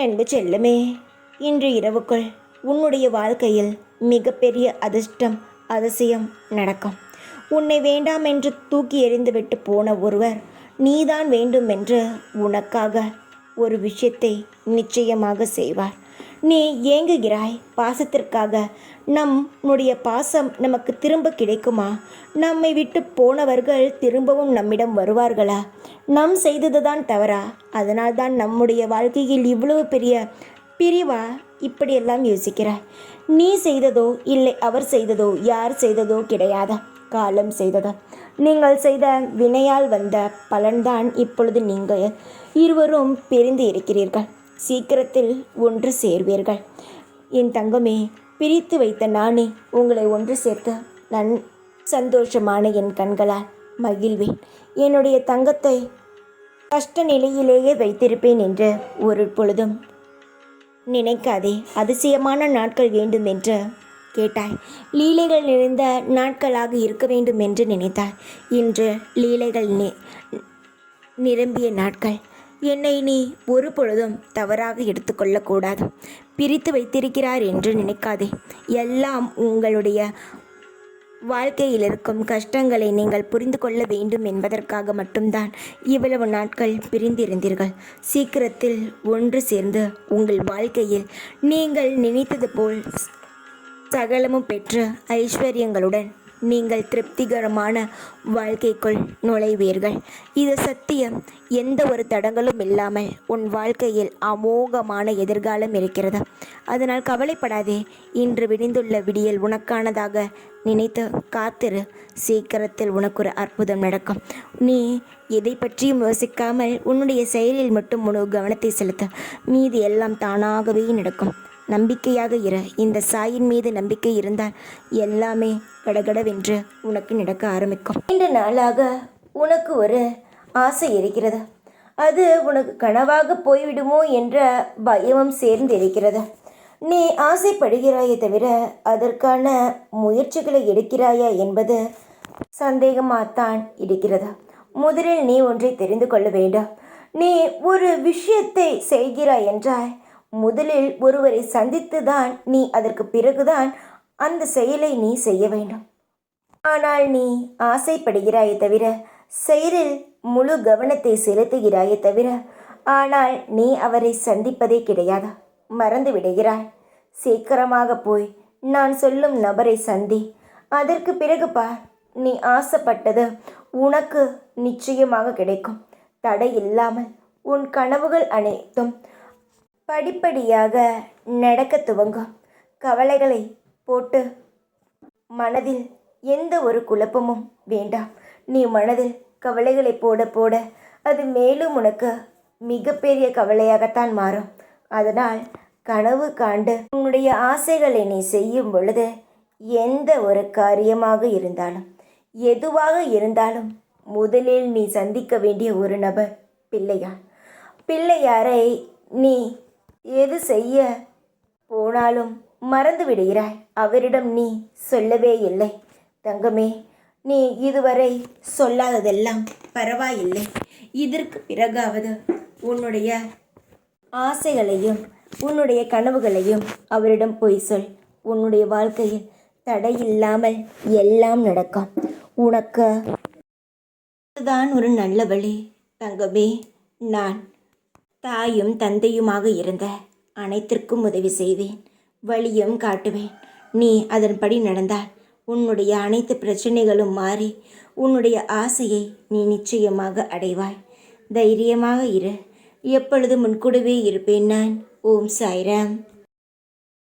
அன்பு செல்லமே, இன்று இரவுக்குள் உன்னுடைய வாழ்க்கையில் மிகப்பெரிய அதிசயம் நடக்கும். உன்னை வேண்டாம் என்று தூக்கி எறிந்துவிட்டு போன ஒருவர் நீதான் வேண்டும் என்று உனக்காக ஒரு விஷயத்தை நிச்சயமாக செய்வார். நீ ஏங்குகிறாய் பாசத்திற்காக. நம்முடைய பாசம் நமக்கு திரும்ப கிடைக்குமா? நம்மை விட்டு போனவர்கள் திரும்பவும் நம்மிடம் வருவார்களா? நம் செய்தது தான் தவறா? அதனால்தான் நம்முடைய வாழ்க்கையில் இவ்வளவு பெரிய பிரிவா? இப்படியெல்லாம் யோசிக்கிறாய். நீ செய்ததோ இல்லை அவர் செய்ததோ யார் செய்ததோ கிடையாதா, காலம் செய்ததோ. நீங்கள் செய்த வினையால் வந்த பலன்தான் இப்பொழுது நீங்கள் இருவரும் பிரிந்து இருக்கிறீர்கள். சீக்கிரத்தில் ஒன்று சேர்வீர்கள். என் தங்கமே, பிரித்து வைத்த நானே உங்களை ஒன்று சேர்த்து சந்தோஷமான என் கண்களால் மகிழ்வேன். என்னுடைய தங்கத்தை கஷ்ட நிலையிலேயே வைத்திருப்பேன் என்று ஒரு பொழுதும் நினைக்காதே. அதிசயமான நாட்கள் வேண்டும் என்று கேட்டாய். லீலைகள் நிறைந்த நாட்களாக இருக்க வேண்டும் என்று நினைத்தாய். இன்று லீலைகள் நிரம்பிய நாட்கள். என்னை நீ ஒரு பொழுதும் தவறாக எடுத்துக்கொள்ளக்கூடாது. பிரித்து வைத்திருக்கிறார் என்று நினைக்காதே. எல்லாம் உங்களுடைய வாழ்க்கையில் இருக்கும் கஷ்டங்களை நீங்கள் புரிந்து கொள்ள வேண்டும் என்பதற்காக மட்டும்தான் இவ்வளவு நாட்கள் பிரிந்திருந்தீர்கள். சீக்கிரத்தில் ஒன்று சேர்ந்து உங்கள் வாழ்க்கையில் நீங்கள் நினைத்தது போல் சகலமும் பெற்று ஐஸ்வர்யங்களுடன் நீங்கள் திருப்திகரமான வாழ்க்கைக்குள் நுழைவீர்கள். இது சத்தியம். எந்த ஒரு தடங்களும் இல்லாமல் உன் வாழ்க்கையில் அமோகமான எதிர்காலம் இருக்கிறது. அதனால் கவலைப்படாதே. இன்று விடிந்துள்ள விடியல் உனக்கானதாக நினைத்து காத்திரு. சீக்கிரத்தில் உனக்கு ஒரு அற்புதம் நடக்கும். நீ எதை பற்றியும் யோசிக்காமல் உன்னுடைய செயலில் மட்டும் முழு கவனத்தை செலுத்த. மீது எல்லாம் தானாகவே நடக்கும். நம்பிக்கையாக இரு. இந்த சாயின் மீது நம்பிக்கை இருந்தால் எல்லாமே கடகடவென்று உனக்கு நடக்க ஆரம்பிக்கும். நீண்ட நாளாக உனக்கு ஒரு ஆசை இருக்கிறது. அது உனக்கு கனவாக போய்விடுமோ என்ற பயமும் சேர்ந்து இருக்கிறது. நீ ஆசைப்படுகிறாயே தவிர அதற்கான முயற்சிகளை எடுக்கிறாயா என்பது சந்தேகமாகத்தான் இருக்கிறது. முதலில் நீ ஒன்றை தெரிந்து கொள்ள வேண்டும். நீ ஒரு விஷயத்தை செய்கிறாய் என்றால் முதலில் ஒருவரை சந்தித்துதான் நீ அதற்கு பிறகுதான் அந்த செயலை நீ செய்ய வேண்டும். ஆனால் நீ ஆசைப்படுகிறாயே தவிர செயலில் முழு கவனத்தை செலுத்துகிறாயே தவிர ஆனால் நீ அவரை சந்திப்பதே கிடையாது. மறந்து விடுகிறாய். சீக்கிரமாக போய் நான் சொல்லும் நபரை சந்தி. அதற்கு பிறகு பார், நீ ஆசைப்பட்டது உனக்கு நிச்சயமாக கிடைக்கும். தடை இல்லாமல் உன் கனவுகள் அனைத்தும் படிப்படியாக நடக்க துவங்கும். கவலைகளை போட்டு மனதில் எந்த ஒரு குழப்பமும் வேண்டாம். நீ மனதில் கவலைகளை போட போட அது மேலும் உனக்கு மிகப்பெரிய கவலையாகத்தான் மாறும். அதனால் கனவு காண்டு உன்னுடைய ஆசைகளை நீ செய்யும் பொழுது எந்த ஒரு காரியமாக இருந்தாலும் எதுவாக இருந்தாலும் முதலில் நீ சந்திக்க வேண்டிய ஒரு நபர் பிள்ளையார். பிள்ளையாரை நீ எது செய்ய போனாலும் மறந்து விடுகிறாய். அவரிடம் நீ சொல்லவே இல்லை. தங்கமே, நீ இதுவரை சொல்லாததெல்லாம் பரவாயில்லை. இதற்கு பிறகாவது உன்னுடைய ஆசைகளையும் உன்னுடைய கனவுகளையும் அவரிடம் போய் சொல். உன்னுடைய வாழ்க்கையில் தடையில்லாமல் எல்லாம் நடக்கும். உனக்கு தான் ஒரு நல்ல வழி. தங்கமே, நான் தாயும் தந்தையுமாக இருந்த அனைத்திற்கும் உதவி செய்வேன். வழியும் காட்டுவேன். நீ அதன்படி நடந்தால் உன்னுடைய அனைத்து பிரச்சனைகளும் மாறி உன்னுடைய ஆசையை நீ நிச்சயமாக அடைவாய். தைரியமாக இரு. எப்பொழுதும் முன்கூடவே இருப்பேன் நான். ஓம் சாய்ராம்.